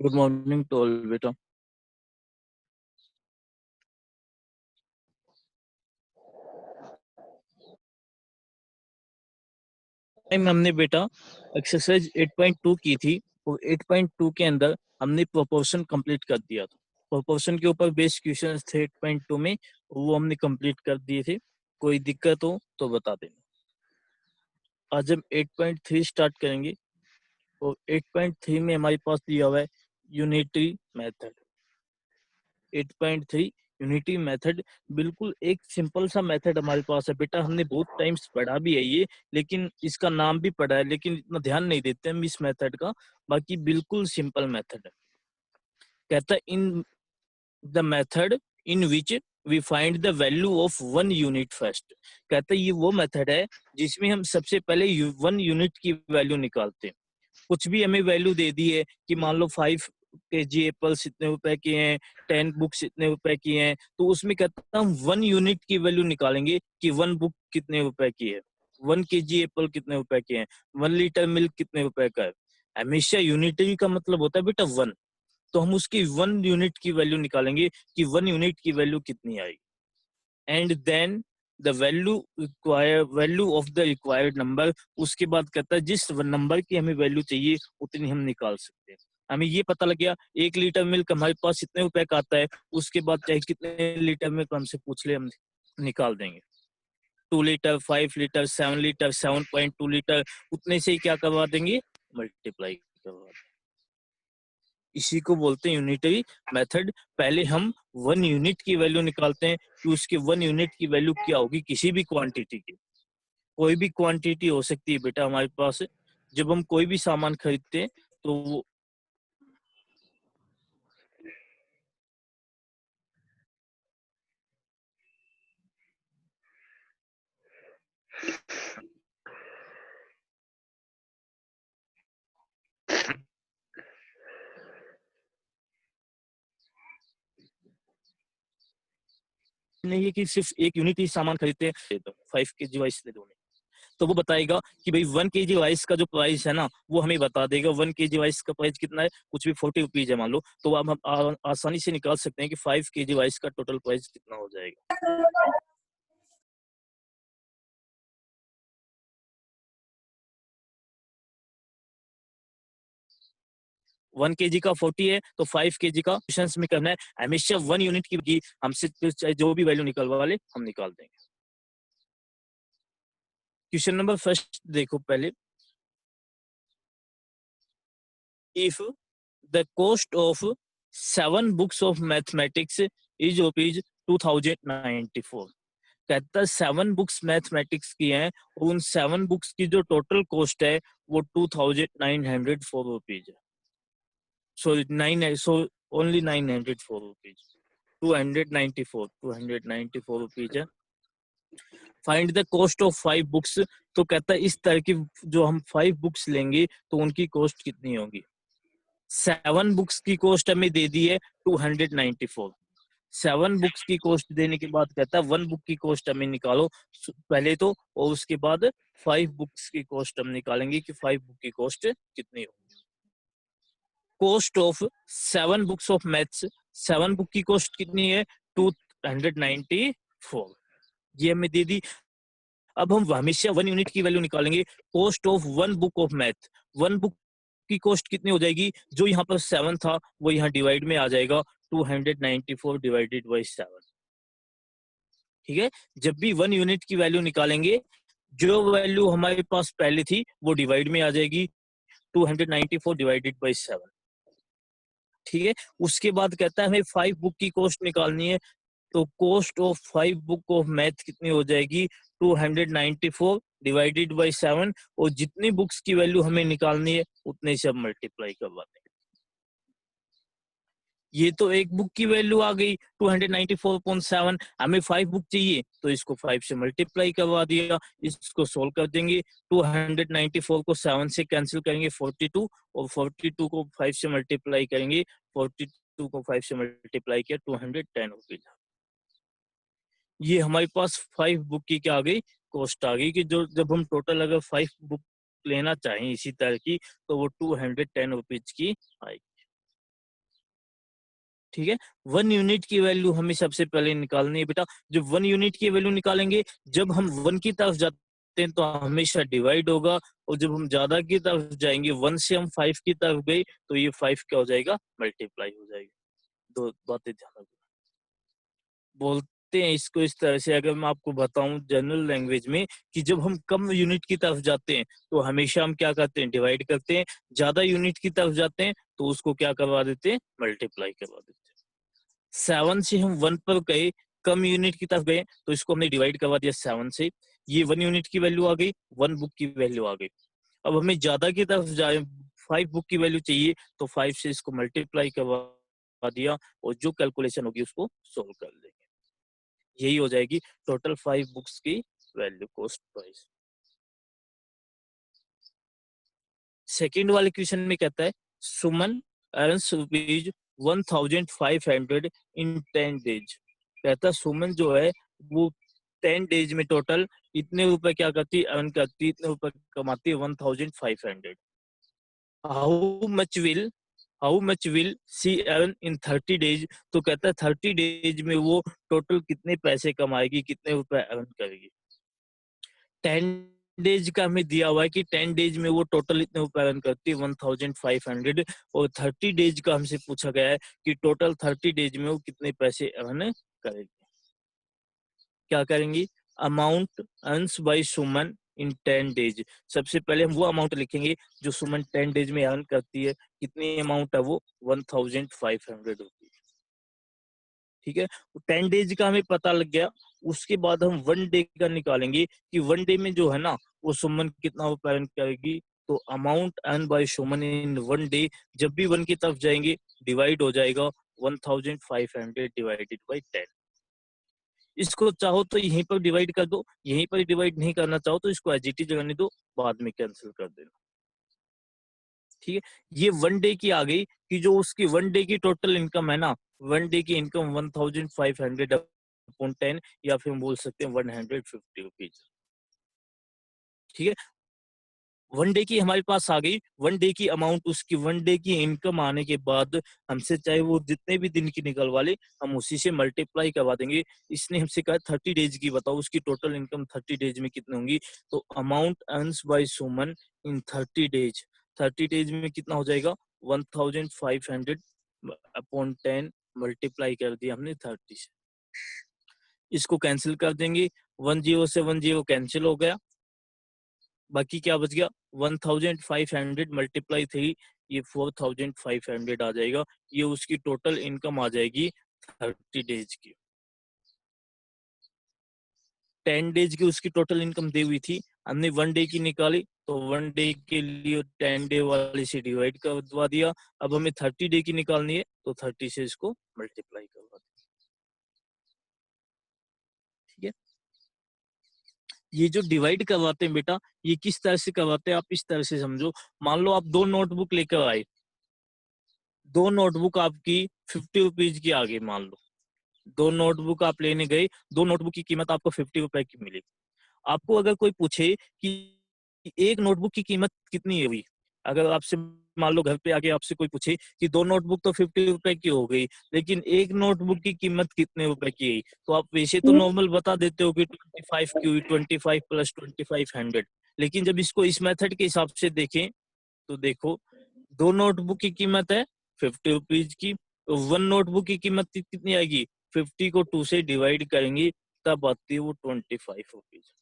Good morning to all बेटा। Time हमने बेटा एक्सरसाइज 8.2 की थी और 8.2 के अंदर हमने प्रोपोर्शन कंप्लीट कर दिया था। प्रोपोर्शन के ऊपर बेस्ड क्वेश्चन थे 8.2 में, वो हमने कंप्लीट कर दिए थे। कोई दिक्कत हो तो बता देना। आज हम 8.3 स्टार्ट करेंगे और 8.3 में हमारे पास दिया हुआ है यूनिटरी मेथड। 8.3 यूनिटी मेथड बिल्कुल एक सिंपल सा मेथड हमारे पास है बेटा। हमने बहुत टाइम्स पढ़ा भी है ये, लेकिन इसका नाम भी पढ़ा है, लेकिन इतना ध्यान नहीं देते हम इस मेथड का। बाकी बिल्कुल सिंपल मेथड है। कहता है in the method in which we find the value of 1 unit first. कहता है ये वो मेथड है जिसमें हम सबसे पहले 1 यूनिट की वैल्यू निकालते हैं। कुछ भी हमें वैल्यू दे दी है कि मान लो 5 kg एप्पल्स इतने रुपए के हैं, 10 बुक्स इतने रुपए की हैं, तो उसमें कहता हम 1 यूनिट की वैल्यू निकालेंगे कि 1 बुक कितने रुपए की है, 1 kg एप्पल कितने रुपए के हैं, 1 लीटर मिल्क कितने रुपए का है। हमेशा यूनिटरी का मतलब होता है बेटा 1, तो हम उसकी 1 यूनिट की वैल्यू निकालेंगे कि 1 यूनिट की वैल्यू कितनी आई। And then the value of the required number. उसके बाद कहता है जिस नंबर की हमें वैल्यू चाहिए उतनी हम निकाल सकते हैं। हमें ये पता लग गया 1 लीटर मिल्क हमारे पास इतने रुपए का आता है, उसके बाद चाहे कितने लीटर मिल्क हमसे पूछ ले हम निकाल देंगे। 2 लीटर, 5 लीटर, 7 लीटर, 7.2 लीटर, उतने से ही क्या करवा देंगे, मल्टीप्लाई करवा देंगे। इसी को बोलते हैं यूनिटरी मेथड। पहले हम 1 यूनिट की वैल्यू निकालते हैं कि उसकी 1 यूनिट की वैल्यू क्या होगी किसी भी क्वांटिटी की। कोई भी क्वांटिटी हो सकती है बेटा हमारे पास। जब हम कोई भी सामान खरीदते हैं तो वो नहीं है कि सिर्फ एक यूनिट ही सामान खरीदते हैं तो 5 kg वाइस ले दो, तो वो बताएगा कि भाई 1 kg वाइस का जो प्राइस है ना वो हमें बता देगा 1 kg वाइस का प्राइस कितना है। कुछ भी 40 रुपीज है मान लो, तो अब हम आसानी से निकाल सकते हैं कि 5 kg वाइस का टोटल प्राइस कितना हो जाएगा। 1 kg का 40 है तो 5 kg का क्वेश्चन में करना है। हमेशा 1 यूनिट की हमसे चाहे जो भी वैल्यू निकलवा ले हम निकाल देंगे। क्वेश्चन नंबर फर्स्ट देखो पहले। If the cost of 7 books of mathematics is rupees 2094। कहता है 7 बुक्स मैथमेटिक्स की हैं और उन 7 बुक्स की जो टोटल कॉस्ट है वो 2904 रुपीज है। सो ओनली 904 रुपीज, 294 रुपीज है। Find the cost of 5 books. तो कहता है इस तरह की जो हम 5 बुक्स लेंगे तो उनकी कॉस्ट कितनी होगी। 7 बुक्स की कॉस्ट हमें दे दी है 294। 7 बुक्स की कॉस्ट देने के बाद कहता है 1 बुक की कॉस्ट हमें निकालो पहले तो, और उसके बाद 5 बुक्स की कॉस्ट हम निकालेंगे कि 5 बुक की कॉस्ट कितनी होगी। Cost of 7 books of maths, 7 book की कॉस्ट कितनी है 294, ये हमें दे दी। अब हम हमेशा 1 यूनिट की वैल्यू निकालेंगे। Cost of 1 book of math, 1 book की कॉस्ट कितनी हो जाएगी, जो यहाँ पर 7 था वो यहाँ डिवाइड में आ जाएगा 294 डिवाइडेड बाई 7। ठीक है, जब भी 1 यूनिट की वैल्यू निकालेंगे जो वैल्यू हमारे पास पहले थी वो डिवाइड में आ जाएगी 294 डिवाइडेड बाई 7। ठीक है, उसके बाद कहता है हमें 5 बुक की कॉस्ट निकालनी है। तो cost of 5 book of math कितनी हो जाएगी 294 डिवाइडेड बाई 7, और जितनी बुक्स की वैल्यू हमें निकालनी है उतने से हम मल्टीप्लाई करवा देंगे। ये तो एक बुक की वैल्यू आ गई 294.7, हमें 5 बुक चाहिए तो इसको 5 से मल्टीप्लाई करवा दिया। इसको सोल्व कर देंगे। 294 को 7 से कैंसिल करेंगे 42, और 42 को 5 से मल्टीप्लाई करेंगे, 42 को 5 से मल्टीप्लाई किया 210 रुपीज। ये हमारे पास 5 बुक की क्या आ गई, कॉस्ट आ गई, कि जो जब हम टोटल अगर 5 बुक लेना चाहें इसी तरह की तो वो 210 रुपीज की आएगी। ठीक है। 1 यूनिट की वैल्यू हमें सबसे पहले निकालनी है बेटा। जब 1 यूनिट की वैल्यू निकालेंगे, जब हम 1 की तरफ जाते हैं तो हमेशा डिवाइड होगा, और जब हम ज्यादा की तरफ जाएंगे, 1 से हम 5 की तरफ गए तो ये 5 क्या हो जाएगा, मल्टीप्लाई हो जाएगा। दो बातें ध्यान रखना। बोलते हैं इसको इस तरह से, अगर मैं आपको बताऊं जनरल लैंग्वेज में, कि जब हम कम यूनिट की तरफ जाते हैं तो हमेशा हम क्या करते हैं, डिवाइड करते हैं। ज्यादा यूनिट की तरफ जाते हैं तो उसको क्या करवा देते हैं, मल्टीप्लाई करवा देते हैं। 7 से हम 1 पर गए, कम यूनिट की तरफ गए तो इसको हमने डिवाइड करवा दिया 7 से। ये 1 यूनिट की वैल्यू आ गई, 1 बुक की वैल्यू आ गई। अब हमें ज्यादा की तरफ जाए, 5 बुक की वैल्यू चाहिए, तो 5 से इसको मल्टीप्लाई करवा दिया, और जो कैलकुलेशन होगी उसको सोल्व कर देंगे। यही हो जाएगी टोटल 5 बुक्स की वैल्यू, कॉस्ट प्राइस। सेकेंड वाले क्वेश्चन में कहता है सुमन अर्न्स रुपीज 1500 इन 10 डेज। कहता है सुमन जो है वो 10 डेज में टोटल इतने रुपए क्या करती, अर्न करती, इतने रुपए कमाती है, 1500। How much will how much will see earn in 30 days. तो कहता है 30 डेज में वो टोटल कितने पैसे कमाएगी, कितने रुपए अर्न करेगी। 10 डेज का हमें दिया हुआ है कि 10 डेज में वो टोटल इतने रुपए अर्न करती है, 1500। और 30 डेज का हमसे पूछा गया है कि टोटल 30 डेज में वो कितने पैसे अर्न करेगी। क्या करेंगी, अमाउंट अर्न्स बाय सुमन इन 10 डेज। सबसे पहले हम वो अमाउंट लिखेंगे जो सुमन 10 डेज में अर्न करती है। कितनी अमाउंट है वो, 1500 रुपीज। ठीक है, 10 डेज का हमें पता लग गया। उसके बाद हम 1 डे का निकालेंगे कि 1 डे में जो है ना वो सुमन कितना रुपए अर्न करेगी। तो amount earn by Suman in 1 day, जब भी 1 की तरफ जाएंगे डिवाइड हो जाएगा, 1500 डिवाइडेड बाय 10। इसको चाहो तो यहीं पर डिवाइड कर दो, यहीं पर डिवाइड नहीं करना चाहो तो इसको एज इट इज रहने दो, बाद में कैंसिल कर देना। ठीक है, ये 1 डे की आ गई कि जो उसकी 1 डे की टोटल इनकम है ना, 1 डे की इनकम 1500 अपॉन 10, या फिर हम बोल सकते हैं 150 रुपीज। ठीक है, 1 डे की हमारे पास आ गई। 1 डे की अमाउंट, उसकी 1 डे की इनकम आने के बाद हमसे चाहे वो जितने भी दिन की निकलवा ले, हम उसी से मल्टीप्लाई करवा देंगे। इसने हमसे कहा 30 डेज की बताओ, उसकी टोटल इनकम 30 डेज में कितनी होंगी। तो अमाउंट अर्न्स बाय सुमन इन 30 डेज, 30 डेज में कितना हो जाएगा, 1500 अपॉन 10 मल्टीप्लाई कर दिया हमने 30 से। इसको कैंसिल कर देंगे, 10 से 10 कैंसिल हो गया, बाकी क्या बच गया, 1500 मल्टीप्लाई 3, ये 4500 आ जाएगा। ये उसकी टोटल इनकम आ जाएगी 30 डेज की। 10 डेज की उसकी टोटल इनकम दी हुई थी, हमने 1 डे की निकाली, तो 1 डे के लिए 10 डे वाले से डिवाइड करवा दिया। अब हमें 30 डे की निकालनी है, तो 30 से इसको मल्टीप्लाई करवा दिया। ठीक है, ये जो डिवाइड करवाते हैं बेटा, ये किस तरह से करवाते हैं, आप इस तरह से समझो। मान लो आप 2 नोटबुक लेकर आए, 2 नोटबुक आपकी 50 रुपीज की आ गई। मान लो 2 नोटबुक आप लेने गए, 2 नोटबुक की कीमत आपको 50 रुपए की मिली। आपको अगर कोई पूछे कि एक नोटबुक की कीमत कितनी हुई, अगर आपसे मान लो घर पे आके आपसे कोई पूछे कि 2 नोटबुक तो 50 रुपए की हो गई, लेकिन एक नोटबुक की कीमत कितने रुपए की है, तो आप वैसे तो नॉर्मल बता देते हो कि 25 की हुई, 25 प्लस 2500। लेकिन जब इसको इस मेथड के हिसाब से देखें, तो देखो 2 नोटबुक की कीमत है 50 रुपीज की, तो 1 नोटबुक की कीमत कितनी आएगी, 50 को 2 से डिवाइड करेंगे तब आती है वो 25 रुपीज।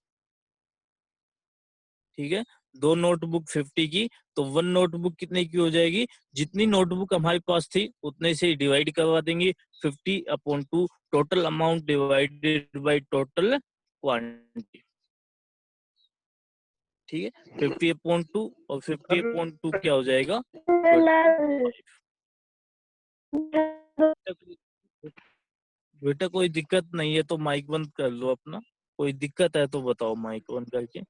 ठीक है, 2 नोटबुक 50 की, तो 1 नोटबुक कितने की हो जाएगी, जितनी नोटबुक हमारे पास थी उतने से डिवाइड करवा देंगे, 50 upon 2, total amount divided by total quantity. ठीक है, 50 अपॉन 2 और 50 अपॉन 2 क्या हो जाएगा, 25। बेटा कोई दिक्कत नहीं है तो माइक बंद कर लो अपना, कोई दिक्कत है तो बताओ माइक बंद करके।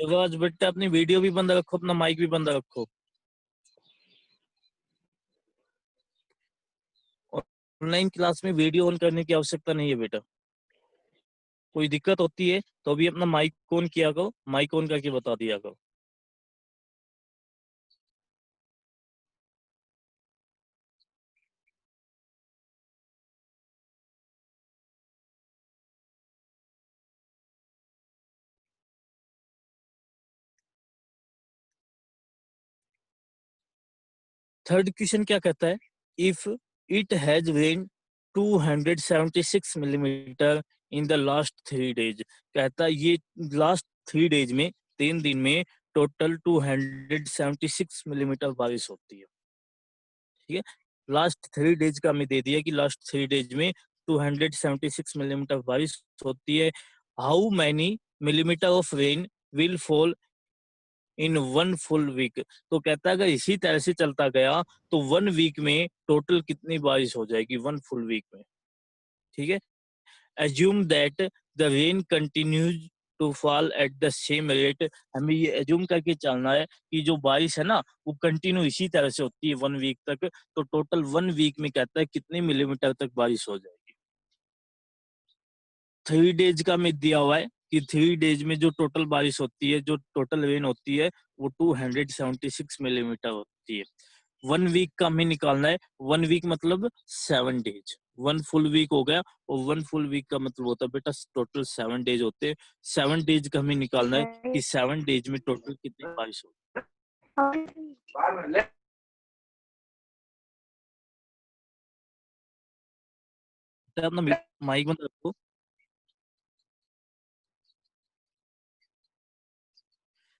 आवाज बेटा अपनी वीडियो भी बंद रखो, अपना माइक भी बंद रखो। ऑनलाइन क्लास में वीडियो ऑन करने की आवश्यकता नहीं है बेटा। कोई दिक्कत होती है तो अभी अपना माइक ऑन किया करो, माइक ऑन करके बता दिया करो। थर्ड क्वेश्चन क्या कहता है, if it has rain 276 millimetre in the last 3 days. कहता है ये लास्ट 3 डेज में, 3 दिन में टोटल 276 मिलीमीटर बारिश होती है। ठीक है, लास्ट 3 डेज का हमें दे दिया कि लास्ट 3 डेज में 276 मिलीमीटर बारिश होती है। How many millimetre of rain will fall in 1 full week. तो कहता है अगर इसी तरह से चलता गया तो 1 वीक में टोटल कितनी बारिश हो जाएगी 1 फुल वीक में। ठीक है, assume that the rain continues to fall at the same rate. हमें ये एज्यूम करके चलना है कि जो बारिश है ना वो कंटिन्यू इसी तरह से होती है 1 वीक तक। तो टोटल 1 वीक में कहता है कितने मिलीमीटर तक बारिश हो जाएगी। 3 डेज का में दिया हुआ है कि 3 डेज में जो टोटल बारिश होती है, जो टोटल रेन होती है वो 276 मिलीमीटर होती है। 1 वीक का हमें निकालना है। 1 वीक मतलब 7 डेज। 1 फुल वीक हो गया और 1 फुल वीक का मतलब होता है बेटा टोटल 7 डेज होते हैं। 7 डेज का हमें निकालना है कि 7 डेज में टोटल कितनी बारिश होगी। अपना माइक बंद रखो।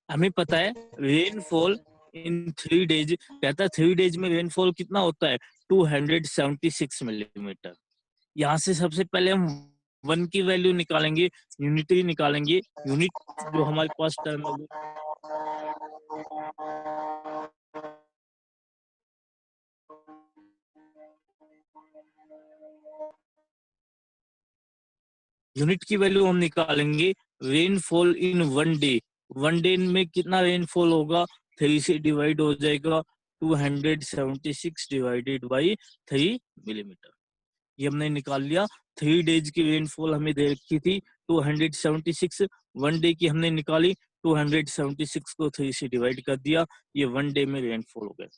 हमें पता है रेनफॉल इन 3 डेज, कहता है 3 डेज में रेनफॉल कितना होता है 276 मिलीमीटर। यहाँ से सबसे पहले हम 1 की वैल्यू निकालेंगे, यूनिटी निकालेंगे। यूनिट जो हमारे पास टर्म है यूनिट की वैल्यू हम निकालेंगे रेनफॉल इन 1 डे। 1 डे में कितना रेनफॉल होगा, 3 से डिवाइड हो जाएगा, 276 डिवाइडेड बाई 3 मिलीमीटर। ये हमने निकाल लिया। 3 डेज की रेनफॉल हमें दे रखी थी 276। 1 डे की हमने निकाली, 276 को 3 से डिवाइड कर दिया, ये 1 डे में रेनफॉल हो गया।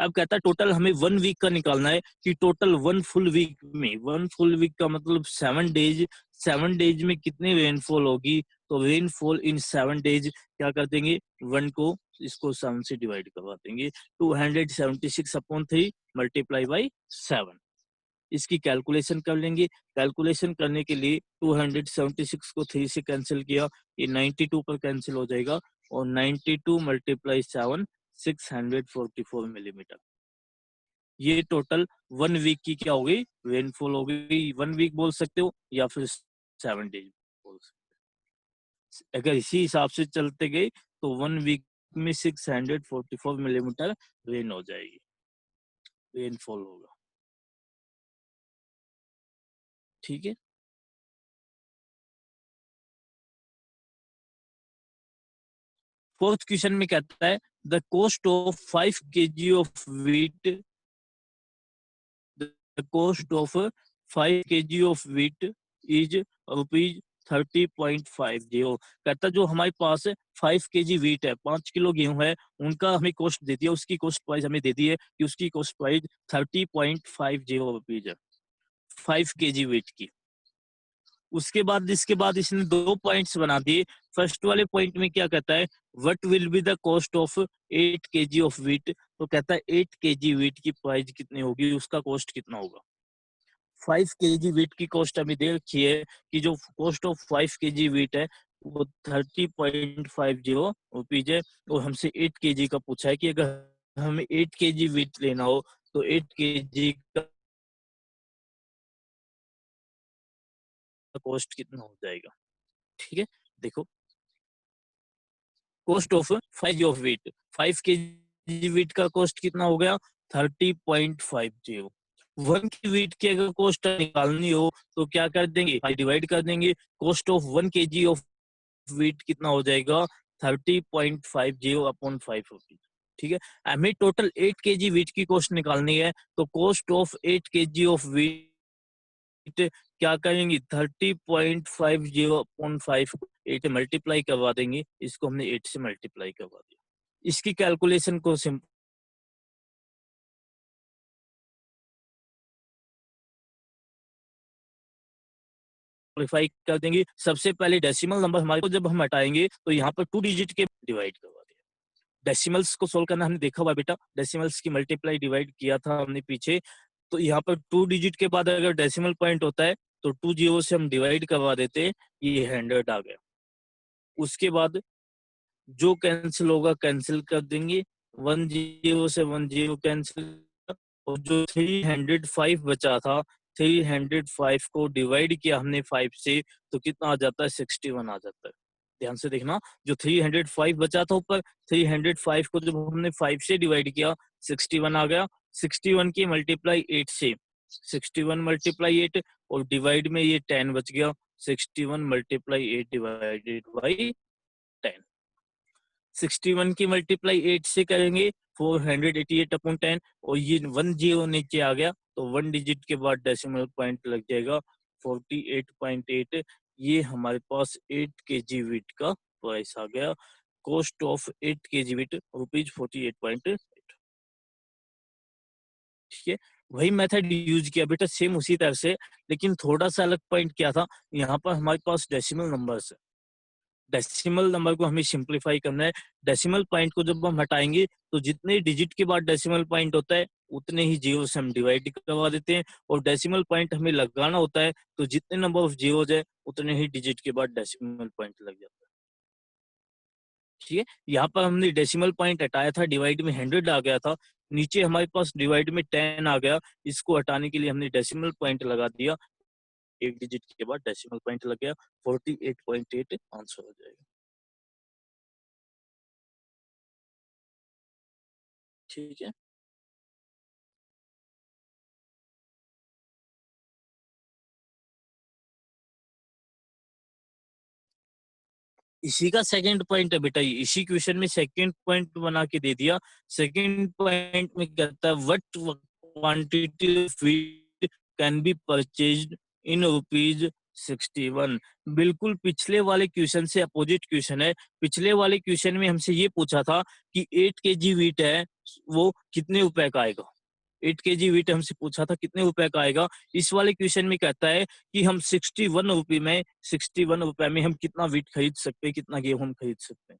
अब कहता है टोटल हमें 1 वीक का निकालना है कि टोटल 1 फुल वीक में, 1 फुल वीक का मतलब 7 डेज, 7 डेज में कितनी रेनफॉल होगी। तो रेनफॉल इन 7 डेज क्या कर देंगे, 1 को इसको 7 से डिवाइड करवा देंगे, 276/3 मल्टीप्लाई बाई 7। इसकी कैलकुलेशन कर लेंगे। कैलकुलेशन करने के लिए 276 को 3 से कैंसिल किया, ये 92 पर कैंसिल हो जाएगा, और 92 मल्टीप्लाई 7 644 मिलीमीटर। ये टोटल 1 वीक की क्या हो गई, रेनफॉल हो गई। 1 वीक बोल सकते हो या फिर 7 डेज बोल सकते हो। अगर इसी हिसाब से चलते गए तो 1 वीक में 644 मिलीमीटर रेन हो जाएगी, रेनफॉल होगा। ठीक है, फोर्थ क्वेश्चन में कहता है the cost of 5 kg of wheat, the cost of 5 kg of wheat is ₹30.50। कहता जो हमारे पास 5 kg व्हीट है, 5 किलो गेहूं है, उनका हमें कॉस्ट दे दिया, उसकी कॉस्ट प्राइस हमें दे दी है कि उसकी कॉस्ट प्राइस ₹30.50 है 5 kg व्हीट की। उसके बाद इसके बाद इसने 2 पॉइंट्स बना दिए। फर्स्ट वाले पॉइंट में क्या कहता है, what will be the cost of 8 kg of wheat. तो कहता है 8 kg व्हीट की प्राइस कितनी होगी, उसका कॉस्ट कितना होगा। 5 kg व्हीट की कॉस्ट हमें दे रखी है कि जो कॉस्ट ऑफ 5 kg व्हीट है वो 30.50 है, और हमसे 8 kg का पूछा है कि अगर हमें 8 kg व्हीट लेना हो तो 8 kg का कॉस्ट कितना हो जाएगा। ठीक है, देखो cost of 5 of weight, 5 kg weight का कॉस्ट कितना हो गया 30.50। 1 की वेट की अगर कॉस्ट निकालनी हो तो क्या कर देंगे, डिवाइड कर देंगे। Cost of 1 kg of weight कितना हो जाएगा 30.50 अपॉन 5 रुपीज। ठीक है, हमें टोटल 8 केजी वीट की कॉस्ट निकालनी है, तो cost of 8 KG of wheat क्या करेंगे, 30.50 अपॉन 5 8 मल्टीप्लाई करवा देंगे, इसको हमने 8 से मल्टीप्लाई करवा दिया। इसकी कैलकुलेशन को सिंप्लीफाई कर देंगे। सबसे पहले डेसिमल नंबर हमारे को जब हम हटाएंगे तो यहाँ पर 2 डिजिट के डिवाइड करवा दिया। डेसिमल्स को सोल्व करना हमने देखा हुआ बेटा, डेसिमल्स की मल्टीप्लाई डिवाइड किया था हमने पीछे। तो यहाँ पर 2 डिजिट के बाद अगर डेसिमल पॉइंट होता है तो 2 जीरो से हम डिवाइड करवा देते, ये 100 आ गया। उसके बाद जो कैंसिल होगा कैंसिल कर देंगे, 1 जीरो से 1 जीरो कैंसिल, और जो 305 बचा था, 305 को डिवाइड किया हमने 5 से, तो कितना आ जाता है, 61 आ जाता है। ध्यान से देखना, जो 305 बचा था ऊपर, 305 को जब हमने 5 से डिवाइड किया, 61 आ गया। 61 की मल्टीप्लाई 8 से, 61 मल्टीप्लाई 8 और डिवाइड में ये 10 बच गया, 61 मल्टीप्लाई 8 डिवाइडेड बाई 10। 61 की मल्टीप्लाई 8 से करेंगे 488 अपॉन 10, और ये 1 जीरो नीचे आ गया, तो 1 डिजिट के बाद डेसिमल पॉइंट लग जाएगा 48.8। ये हमारे पास 8 केजी वीट का प्राइस आ गया। Cost of 8 KG wheat rupees 48.8। ठीक है, वही मेथड यूज किया बेटा, सेम उसी तरह से, लेकिन थोड़ा सा अलग पॉइंट क्या था, यहाँ पर हमारे पास डेसिमल नंबर्स है। डेसिमल नंबर को हमें सिंप्लीफाई करना है। डेसिमल पॉइंट को जब हम हटाएंगे तो जितने डिजिट के बाद डेसिमल पॉइंट होता है उतने ही जीरो से हम डिवाइड करवा देते हैं, और डेसिमल पॉइंट हमें लगाना होता है तो जितने नंबर ऑफ जीरोज है उतने ही डिजिट के बाद डेसिमल पॉइंट लग जाता है। ठीक है, यहाँ पर हमने डेसिमल पॉइंट हटाया था, डिवाइड में 100 आ गया था, नीचे हमारे पास डिवाइड में 10 आ गया, इसको हटाने के लिए हमने डेसिमल पॉइंट लगा दिया, एक डिजिट के बाद डेसिमल पॉइंट लग गया, 48.8 आंसर हो जाएगा। ठीक है, इसी का सेकंड पॉइंट है बेटा, इसी क्वेश्चन में सेकंड पॉइंट बना के दे दिया। सेकंड पॉइंट में कहता है what quantity of wheat can be purchased in rupees 61। बिल्कुल पिछले वाले क्वेश्चन से अपोजिट क्वेश्चन है। पिछले वाले क्वेश्चन में हमसे ये पूछा था कि 8 केजी व्हीट है, वो कितने रुपए का आएगा। 8 केजी व्हीट हमसे पूछा था कितने रुपए का आएगा। इस वाले क्वेश्चन में कहता है कि हम 61 रुपए में हम कितना व्हीट खरीद सकते हैं, कितना गेहूं हम खरीद सकते हैं।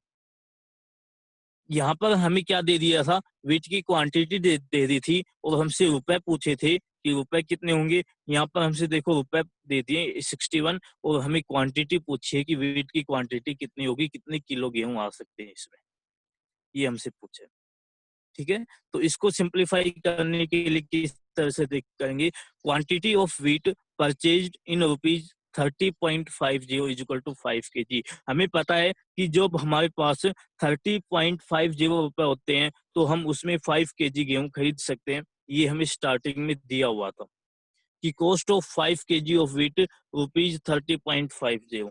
यहाँ पर हमें क्या दे दिया था, व्हीट की क्वांटिटी दे दी थी, और हमसे रुपए पूछे थे कि रुपए कितने होंगे। यहाँ पर हमसे देखो रुपए दे दिए 61, और हमें क्वांटिटी पूछी है कि व्हीट की क्वांटिटी कितनी होगी, कितने किलो गेहूं आ सकते हैं इसमें, ये हमसे पूछे। ठीक है, तो इसको सिंप्लीफाई करने के लिए किस तरह से देख करेंगे, quantity of wheat purchased in rupees 30.50 is equal to 5 kg. हमें पता है कि जब हमारे पास 30.50 रुपए होते हैं तो हम उसमें 5 केजी गेहूं खरीद सकते हैं। ये हमें स्टार्टिंग में दिया हुआ था कि cost of 5 KG of wheat rupees 30.50।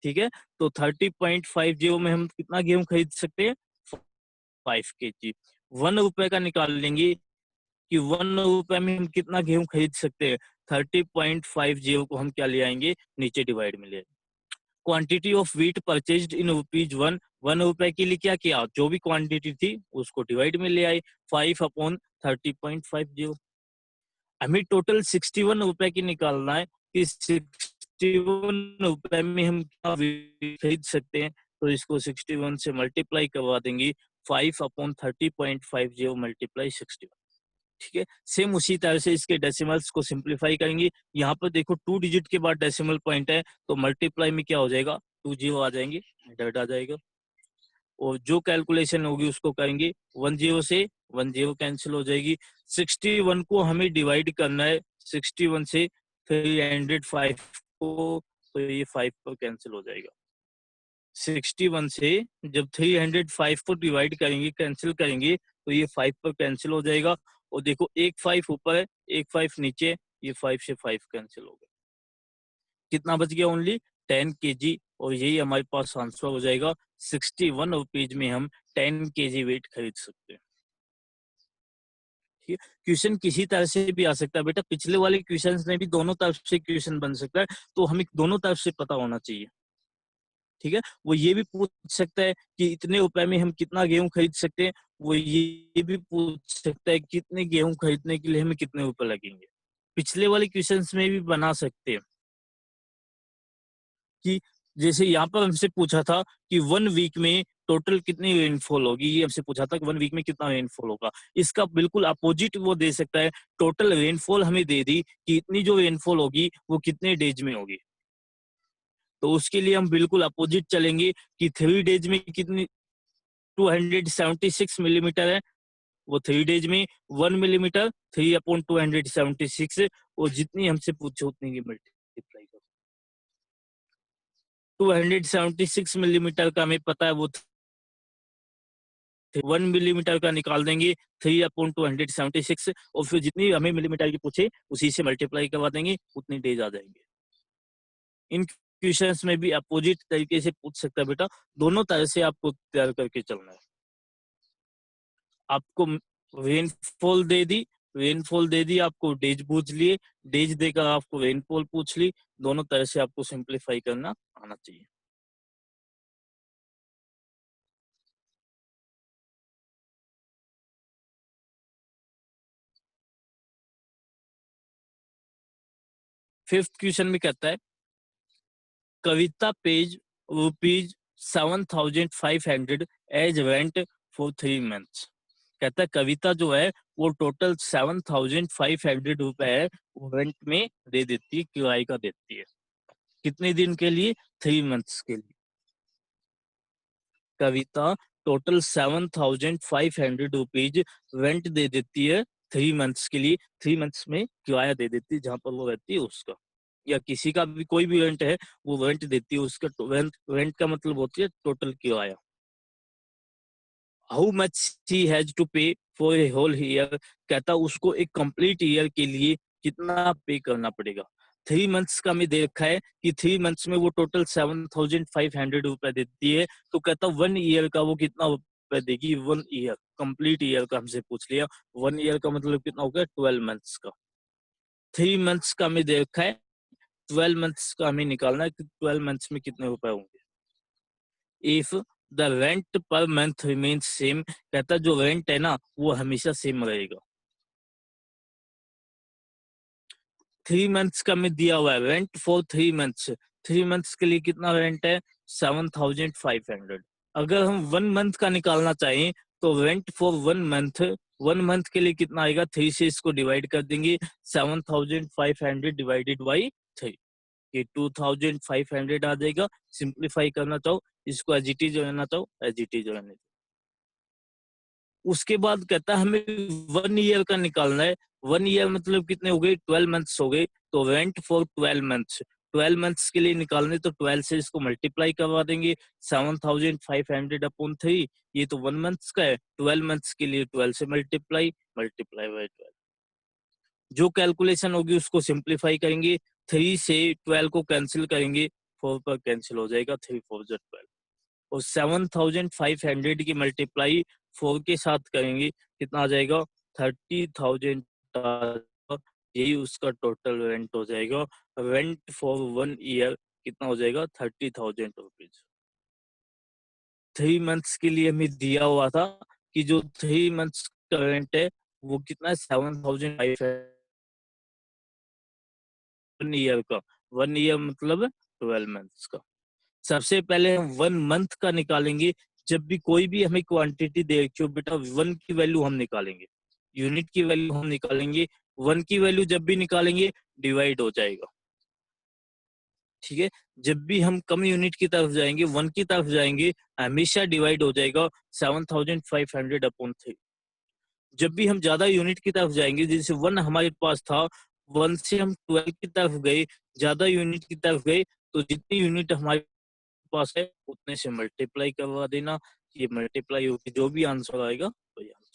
ठीक है, तो 30.50 में हम कितना गेहूं खरीद सकते हैं, 5 केजी। 1 रुपए का निकाल लेंगे कि 1 रुपए में हम कितना गेहूं खरीद सकते हैं। 30.50 को हम क्या ले आएंगे, नीचे डिवाइड में ले आएंगे। Quantity of wheat purchased in rupees 1 रुपए के लिए क्या किया, जो भी क्वांटिटी थी उसको डिवाइड में ले आए, 5 अपॉन 30.50। हमें टोटल 61 रुपए की निकालना है कि 61 रुपए में हम क्या व्हीट खरीद सकते हैं, तो इसको 61 से मल्टीप्लाई करवा देंगे, 5 अपॉन 30.50 मल्टीप्लाई 61। ठीक है, सेम उसी तरह से इसके डेसिमल्स को सिंप्लीफाई करेंगे। यहाँ पर देखो 2 डिजिट के बाद डेसिमल पॉइंट है, तो मल्टीप्लाई में क्या हो जाएगा, 2 जीरो आ जाएंगे, 100 आ जाएगा, और जो कैलकुलेशन होगी उसको करेंगे, 1 जीरो से 1 जीरो कैंसिल हो जाएगी। 61 को हमें डिवाइड करना है 61 से 305 को, तो ये 5 पर कैंसिल हो जाएगा। 61 से जब 305 को डिवाइड करेंगे, कैंसिल करेंगे, तो ये 5 पर कैंसिल हो जाएगा, और देखो एक 5 ऊपर है, एक 5 नीचे, ये 5 से 5 कैंसिल हो गया, कितना बच गया, ओनली 10 केजी और यही हमारे पास आंसर हो जाएगा 61 रुपीज में हम 10 केजी वेट खरीद सकते हैं। ठीक है, क्वेश्चन किसी तरह से भी आ सकता है बेटा, पिछले वाले क्वेश्चन में भी दोनों तरफ से क्वेश्चन बन सकता है, तो हमें दोनों तरफ से पता होना चाहिए। ठीक है, वो ये भी पूछ सकता है कि इतने रुपए में हम कितना गेहूं खरीद सकते हैं, वो ये भी पूछ सकता है कितने गेहूं खरीदने के लिए हमें कितने रुपए लगेंगे। पिछले वाले क्वेश्चंस में भी बना सकते हैं कि जैसे यहाँ पर हमसे पूछा था कि 1 वीक में टोटल कितनी रेनफॉल होगी, ये हमसे पूछा था कि 1 वीक में कितना रेनफॉल होगा। इसका बिल्कुल अपोजिट वो दे सकता है, टोटल रेनफॉल हमें दे दी कि इतनी जो रेनफॉल होगी वो कितने डेज में होगी। तो उसके लिए हम बिल्कुल अपोजिट चलेंगे कि 3 डेज में कितनी 276 मिलीमीटर है, वो 3 डेज में 1 मिलीमीटर 3 अपॉन 276, और जितनी हमसे पूछो उतनी की मल्टीप्लाई करो। 276 मिलीमीटर का हमें पता है, वो 1 मिलीमीटर का निकाल देंगे 3 अपॉन 276, और फिर जितनी हमें मिलीमीटर की पूछे उसी से मल्टीप्लाई करवा देंगे, उतनी डेज आ जाएंगे। इन क्वेश्चंस में भी अपोजिट तरीके से पूछ सकता है बेटा, दोनों तरह से आपको तैयार करके चलना है। आपको रेनफॉल दे दी, रेनफॉल दे दी, आपको डेज पूछ लिए, डेज देकर आपको रेनफॉल पूछ ली, दोनों तरह से आपको सिंप्लीफाई करना आना चाहिए। फिफ्थ क्वेश्चन में कहता है Kavita pays rupees 7,500 as rent for 3 months. कहता है कविता जो है वो टोटल 7,500 रुपए है वो रेंट में दे देती है, किराए का देती है। कितने दिन के लिए? 3 मंथ्स के लिए। कविता टोटल 7,500 रुपीज रेंट दे देती है 3 मंथ्स के लिए। 3 मंथ्स में किराया दे देती है जहां पर वो रहती है उसका, या किसी का भी कोई भी रेंट है वो रेंट देती है उसका। रेंट रेंट का मतलब होती है टोटल किराया। How much he has to pay for a whole year. कहता उसको एक कंप्लीट ईयर के लिए कितना पे करना पड़ेगा। 3 मंथ्स का मैं दे रखा है कि 3 मंथ्स में वो टोटल 7,500 रुपए देती है, तो कहता 1 ईयर का वो कितना रुपए देगी। 1 ईयर कंप्लीट ईयर का हमसे पूछ लिया, 1 ईयर का मतलब कितना हो गया 12 मंथ्स का। 3 मंथ्स का हमें दे रखा है, 12 मंथ्स का हमें निकालना है कि 12 मंथ्स में कितने रुपए होंगे। If the rent per month remains same, कहता जो रेंट है ना वो हमेशा सेम रहेगा। 3 मंथ्स का में दिया हुआ है रेंट फॉर 3 मंथ्स। 3 मंथ्स के लिए कितना रेंट है? 7,500। अगर हम 1 मंथ का निकालना चाहें तो रेंट फॉर 1 मंथ, 1 मंथ के लिए कितना आएगा? 3 से इसको डिवाइड कर देंगे, 7,500 डिवाइडेड बाई 3, ये 2,500 आ जाएगा। सिंप्लीफाई करना चाहो इसको एज इट इज रहना चाहो एज इट इज रहने दो। उसके बाद कहता है हमें 1 ईयर का निकालना है। 1 ईयर मतलब कितने हो गए? 12 मंथ्स हो गए। तो रेंट फॉर 12 मंथ्स, 12 मंथ्स के लिए निकालने तो 12 से इसको मल्टीप्लाई करवा देंगे, 7,500 अपॉन 3, ये तो 1 मंथ्स का है। 12 मंथ्स के लिए 12 से मल्टीप्लाई, मल्टीप्लाई बाय 12। जो कैलकुलेशन होगी उसको सिंप्लीफाई करेंगे, 3 से 12 को कैंसिल करेंगे, 4 पर कैंसिल हो जाएगा, 3 4 जा 12। और 7,500 की मल्टीप्लाई 4 के साथ करेंगे, कितना आ जाएगा? 30,000। यही उसका टोटल रेंट हो जाएगा। रेंट फॉर 1 ईयर कितना हो जाएगा? 30,000 रुपीज। 3 मंथ्स के लिए हमें दिया हुआ था कि जो 3 मंथ्स का रेंट है वो कितना है? 7,500। 1 ईयर का, 1 ईयर मतलब 12 मंथ्स का। सबसे पहले हम 1 मंथ का निकालेंगे। जब भी कोई भी हमें क्वांटिटी दे रखी हो बेटा, 1 की वैल्यू हम निकालेंगे, यूनिट की वैल्यू हम निकालेंगे। 1 की वैल्यू जब भी निकालेंगे डिवाइड हो जाएगा। ठीक है, जब भी हम कम यूनिट की तरफ जाएंगे, 1 की तरफ जाएंगे, हमेशा डिवाइड हो जाएगा 7,500 अपॉन 3। जब भी हम ज्यादा यूनिट की तरफ जाएंगे, जैसे 1 हमारे पास था, 1 से हम 12 की तरफ गए, ज्यादा यूनिट की तरफ गए, तो जितनी यूनिट हमारे पास है उतने से मल्टीप्लाई करवा देना। ये मल्टीप्लाई होकर जो भी आंसर आएगा वही आंसर।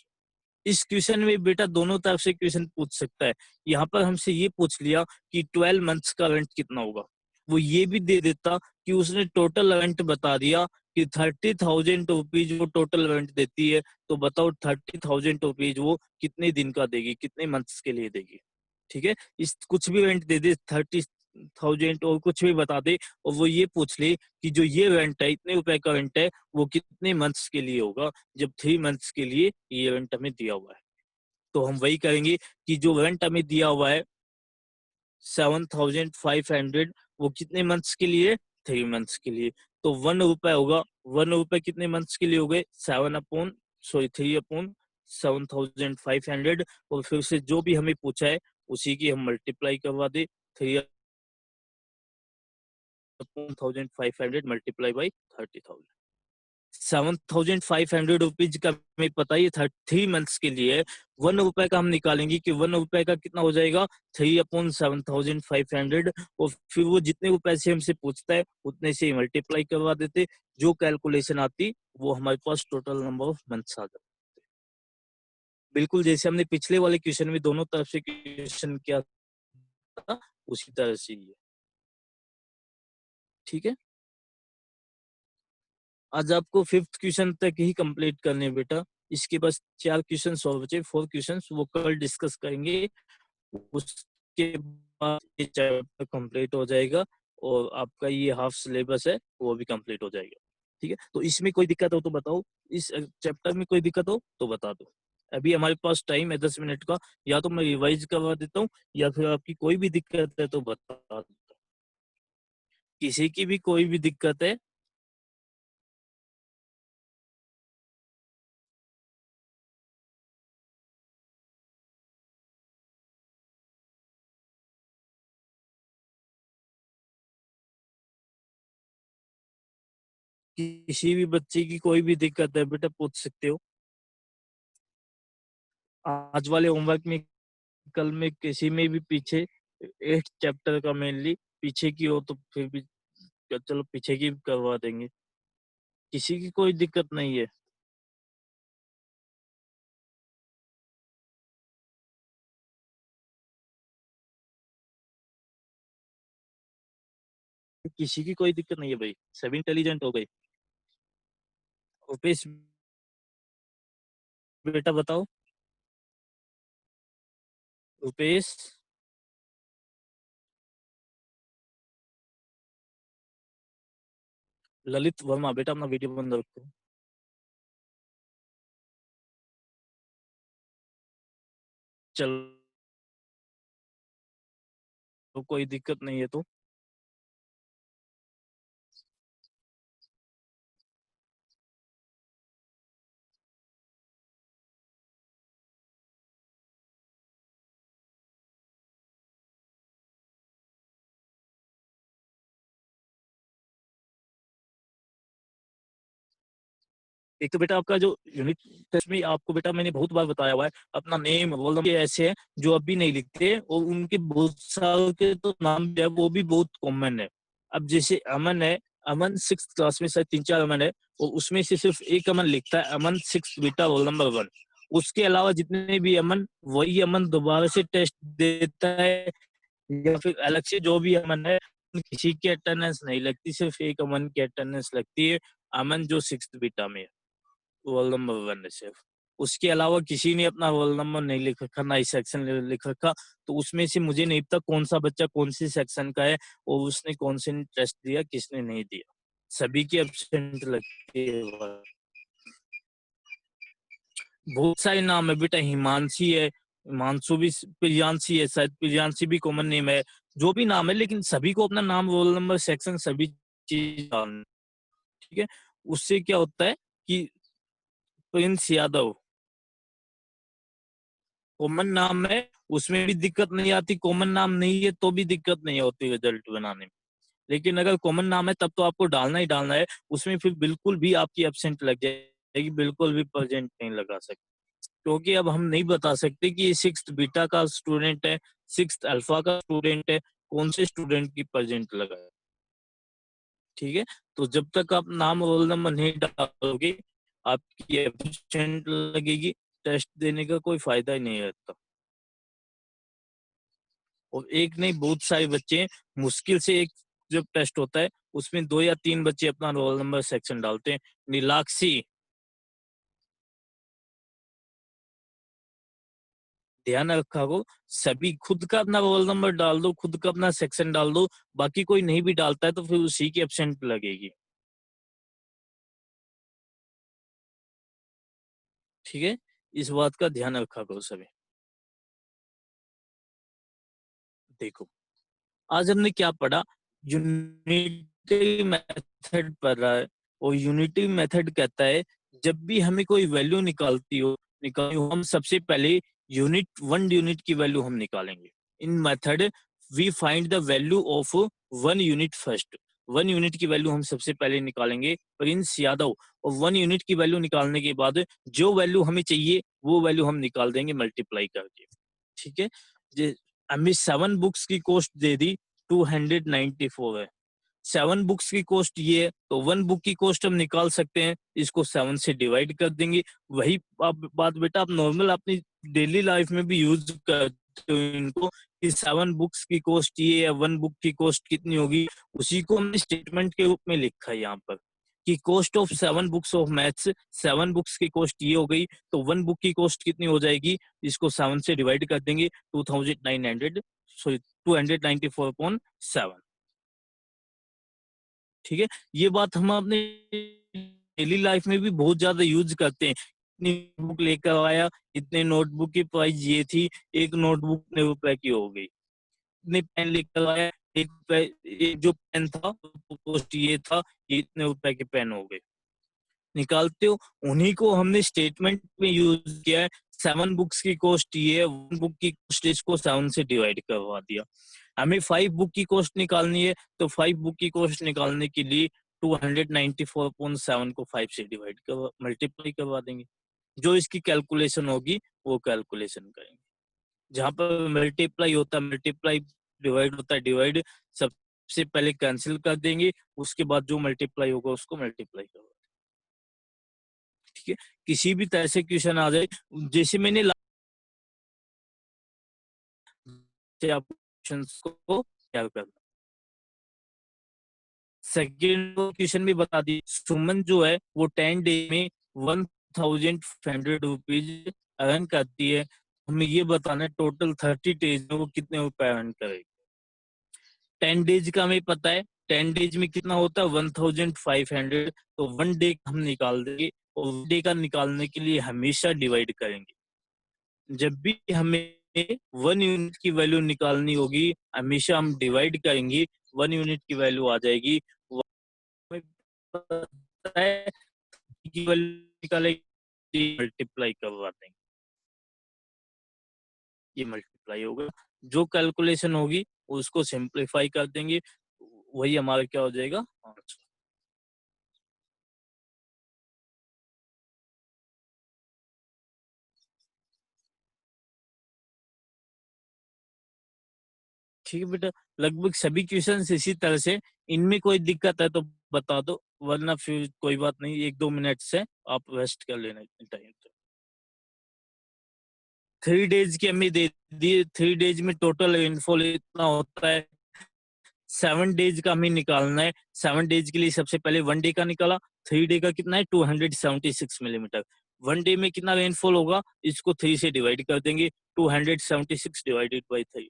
इस क्वेश्चन में बेटा दोनों तरफ से क्वेश्चन पूछ सकता है। यहाँ पर हमसे ये पूछ लिया कि 12 मंथ्स का रेंट कितना होगा। वो ये भी दे देता कि उसने टोटल इवेंट बता दिया कि 30,000 रुपीज वो टोटल इवेंट देती है, तो बताओ 30,000 रुपीज वो कितने दिन का देगी, कितने मंथ्स के लिए देगी। ठीक है, इस कुछ भी इवेंट दे दे 30,000 और कुछ भी बता दे, और वो ये पूछ ले कि जो ये इवेंट है, इतने रुपए का इवेंट है, वो कितने मंथ्स के लिए होगा, जब 3 मंथ्स के लिए ये इवेंट हमें दिया हुआ है। तो हम वही करेंगे कि जो इवेंट हमें दिया हुआ है 7,500, वो कितने मंथ्स के लिए, 3 मंथ्स के लिए। तो 1 रुपए होगा, 1 रुपए कितने मंथ्स के लिए हो गए, 3/7,500, और फिर से जो भी हमें पूछा है उसी की हम मल्टीप्लाई करवा दे, 3/500 मल्टीप्लाई बाई 30,000। 7,500 रुपीज का हमें पता ही 3 मंथ्स के लिए है। 1 रुपए का हम निकालेंगे कि 1 रुपए का कितना हो जाएगा, 3/7,500, और फिर वो जितने रुपए से हमसे पूछता है उतने से मल्टीप्लाई करवा देते, जो कैलकुलेशन आती वो हमारे पास टोटल नंबर ऑफ मंथ्स आ जाते। बिल्कुल जैसे हमने पिछले वाले क्वेश्चन में दोनों तरफ से क्वेश्चन किया था, उसी तरह से ही है। ठीक है, आज आपको 5th क्वेश्चन तक ही कंप्लीट करने हैं बेटा। इसके बस 4 क्वेश्चन और बचे, 4 क्वेश्चन वो कल डिस्कस करेंगे। उसके बाद ये चैप्टर कंप्लीट हो जाएगा, और आपका ये हाफ सिलेबस है वो भी कंप्लीट हो जाएगा। ठीक है, तो इसमें कोई दिक्कत हो तो बताओ, इस चैप्टर में कोई दिक्कत हो तो बता दो। अभी हमारे पास टाइम है 10 मिनट का, या तो मैं रिवाइज करवा देता हूँ, या फिर आपकी कोई भी दिक्कत है तो बता दो। किसी की भी कोई भी दिक्कत है, किसी भी बच्चे की कोई भी दिक्कत है बेटा पूछ सकते हो। आज वाले होमवर्क में, कल में किसी में भी पीछे 8 चैप्टर का मेनली पीछे की हो तो फिर भी चलो पीछे की भी करवा देंगे, किसी की कोई दिक्कत नहीं है। किसी की कोई दिक्कत नहीं है भाई, सभी इंटेलिजेंट हो गए। रुपेश बेटा बताओ, रुपेश, ललित वर्मा बेटा अपना वीडियो बंद रखो। चलो कोई दिक्कत नहीं है तो एक तो बेटा आपका जो यूनिट टेस्ट में आपको बेटा मैंने बहुत बार बताया हुआ है, अपना नेम रोल नंबर ऐसे है जो अभी नहीं लिखते, और उनके बहुत साल के तो नाम जो है वो भी बहुत कॉमन है। अब जैसे अमन है, अमन 6th क्लास में शायद 3-4 अमन है, और उसमें से सिर्फ एक अमन लिखता है, अमन 6 बेटा रोल नंबर 1। उसके अलावा जितने भी अमन, वही अमन दोबारा से टेस्ट देता है, या फिर अलग से जो भी अमन है, किसी की अटेंडेंस नहीं लगती, सिर्फ एक अमन की अटेंडेंस लगती है, अमन जो 6th बीटा में है, रोल नंबर 1 है सिर्फ। उसके अलावा किसी ने अपना रोल नंबर नहीं लिख रखा, ना ही सेक्शन लिख रखा, तो उसमें से मुझे नहीं पता कौन सा बच्चा कौन सी सेक्शन का है, और उसने कौन से टेस्ट दिया, किसने नहीं दिया। सभी की एब्सेंट लगती है। बहुत सारे नाम है बेटा, हिमांशी है, हिमांशु भी, प्रियांशी है, शायद प्रियांशी भी कॉमन नेम है, जो भी नाम है, लेकिन सभी को अपना नाम, रोल नंबर, सेक्शन, सभी चीज डालना। ठीक है, उससे क्या होता है कि प्रिंस यादव कॉमन नाम है, उसमें भी दिक्कत नहीं आती, कॉमन नाम नहीं है तो भी दिक्कत नहीं होती रिजल्ट बनाने में। लेकिन अगर कॉमन नाम है तब तो आपको डालना ही डालना है, उसमें फिर बिल्कुल भी आपकी एब्सेंट लग जाएगी, बिल्कुल भी प्रेजेंट नहीं लगा सकते, क्योंकि अब हम नहीं बता सकते कि ये 6th बीटा का स्टूडेंट है, 6th अल्फा का स्टूडेंट है, कौन से स्टूडेंट की प्रेजेंट लगा है। ठीक है, तो जब तक आप नाम रोल नंबर नहीं डालोगे, आपकी एब्सेंट लगेगी, टेस्ट देने का कोई फायदा ही नहीं रहता। और एक नहीं बहुत सारे बच्चे हैं, मुश्किल से एक जब टेस्ट होता है उसमें 2 या 3 बच्चे अपना रोल नंबर सेक्शन डालते हैं। नीलाक्षी, ध्यान रखा करो, सभी खुद का अपना रोल नंबर डाल दो, खुद का अपना सेक्शन डाल दो, बाकी कोई नहीं भी डालता है तो फिर उसी की एब्सेंट लगेगी। ठीक है? इस बात का ध्यान रखा करो सभी। देखो, आज हमने क्या पढ़ा? यूनिटी मेथड पढ़ा है और यूनिटी मेथड कहता है जब भी हमें कोई वैल्यू निकालनी हो हम सबसे पहले यूनिट 1 यूनिट की वैल्यू हम निकालेंगे। In method we find the value of 1 unit first. 1 unit की वैल्यू हम सबसे पहले निकालेंगे प्रिंस यादव, और 1 यूनिट की वैल्यू निकालने के बाद जो वैल्यू हमें चाहिए वो वैल्यू हम निकाल देंगे मल्टीप्लाई करके। ठीक है? जे हमें 7 बुक्स की कॉस्ट दे दी 294 है। 7 बुक्स की कॉस्ट ये है तो 1 बुक की कॉस्ट हम निकाल सकते हैं, इसको 7 से डिवाइड कर देंगे। वही बात बेटा आप नॉर्मल अपनी डेली लाइफ में भी यूज करते हो इनको, कि 7 बुक्स की कॉस्ट ये है, 1 बुक की कॉस्ट कितनी होगी, उसी को हमने स्टेटमेंट के रूप में लिखा है यहाँ पर कि cost of 7 books of maths, 7 books की कॉस्ट ये हो गई तो 1 बुक की कॉस्ट कितनी हो जाएगी, इसको 7 से डिवाइड कर देंगे 2900 सॉरी 294.7। ठीक है? ये बात हम अपने डेली लाइफ में भी बहुत ज्यादा यूज करते हैं। इतनी बुक लेकर आया, इतने नोटबुक की प्राइस ये थी, एक नोटबुक इतने रुपए की हो गई। इतने पेन लेकर आया, एक जो पेन था कॉस्ट ये था, ये इतने रुपए के पेन हो गए। निकालते हो, उन्हीं को हमने स्टेटमेंट में यूज किया है। 7 बुक्स की कॉस्ट ये है, 1 बुक की कॉस्ट इसको 7 से डिवाइड करवा दिया। हमें 5 बुक की कॉस्ट निकालनी है तो 5 बुक की कॉस्ट निकालने के लिए 294.7 को 5 से डिवाइड कर मल्टीप्लाई करवा देंगे। जो इसकी कैलकुलेशन होगी वो कैलकुलेशन करेंगे। जहाँ पर मल्टीप्लाई होता है मल्टीप्लाई, डिवाइड होता है डिवाइड, सबसे पहले कैंसिल कर देंगे, उसके बाद जो मल्टीप्लाई होगा उसको मल्टीप्लाई करवा। ठीक है? किसी भी तरह से क्वेश्चन आ जाए, जैसे मैंने से आप क्वेश्चंस को तैयार करना। सेकंड क्वेश्चन भी बता दी, सुमन जो है वो 10 डे में 1500 रुपीज अर्न करती है, हमें ये बताना है टोटल 30 डेज में वो कितने रुपए अर्न करेगी। 10 डेज का हमें पता है, 10 डेज में कितना होता है 1500, तो 1 डे हम निकाल देंगे और डे का निकालने के लिए हमेशा डिवाइड करेंगे। जब भी हमें 1 यूनिट की वैल्यू निकालनी होगी हमेशा हम डिवाइड करेंगे, 1 यूनिट की वैल्यू आ जाएगी। हमें पता है की वैल्यू निकालेगी, मल्टीप्लाई करवा देंगे, ये मल्टीप्लाई होगा। जो कैलकुलेशन होगी उसको सिंप्लीफाई कर देंगे, वही हमारा क्या हो जाएगा आंसर। ठीक है बेटा, लगभग सभी क्वेश्चन इसी तरह से। इनमें कोई दिक्कत है तो बता दो, वरना फिर कोई बात नहीं, 1-2 मिनट से आप वेस्ट कर लेना इतने टाइम तो। 3 डेज की हमें दे दिए, 3 डेज में टोटल रेनफॉल इतना होता है। 7 डेज का हमें निकालना है। 7 डेज के लिए सबसे पहले 1 डे का निकाला, 3 डे का कितना है 276 मिलीमीटर। 1 डे में कितना रेनफॉल होगा, इसको 3 से डिवाइड कर देंगे, 276 डिवाइडेड बाई 3।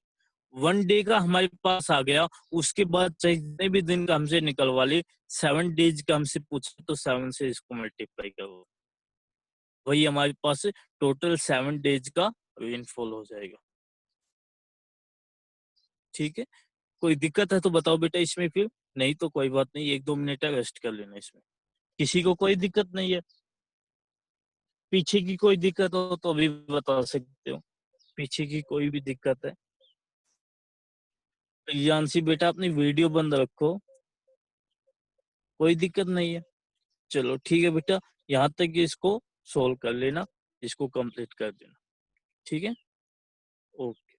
1 डे का हमारे पास आ गया, उसके बाद चाहे जितने भी दिन का हमसे निकलवा ले, 7 डेज का हमसे पूछे तो 7 से इसको मल्टीप्लाई करो, वही हमारे पास टोटल 7 डेज का रेनफॉल हो जाएगा। ठीक है? कोई दिक्कत है तो बताओ बेटा इसमें फिर, नहीं तो कोई बात नहीं, 1-2 मिनट रेस्ट कर लेना इसमें। किसी को कोई दिक्कत नहीं है? पीछे की कोई दिक्कत हो तो अभी बता सकते हो, पीछे की कोई भी दिक्कत है? यांशी बेटा अपनी वीडियो बंद रखो, कोई दिक्कत नहीं है। चलो ठीक है बेटा, यहाँ तक इसको सोल्व कर लेना, इसको कंप्लीट कर देना। ठीक है? ओके।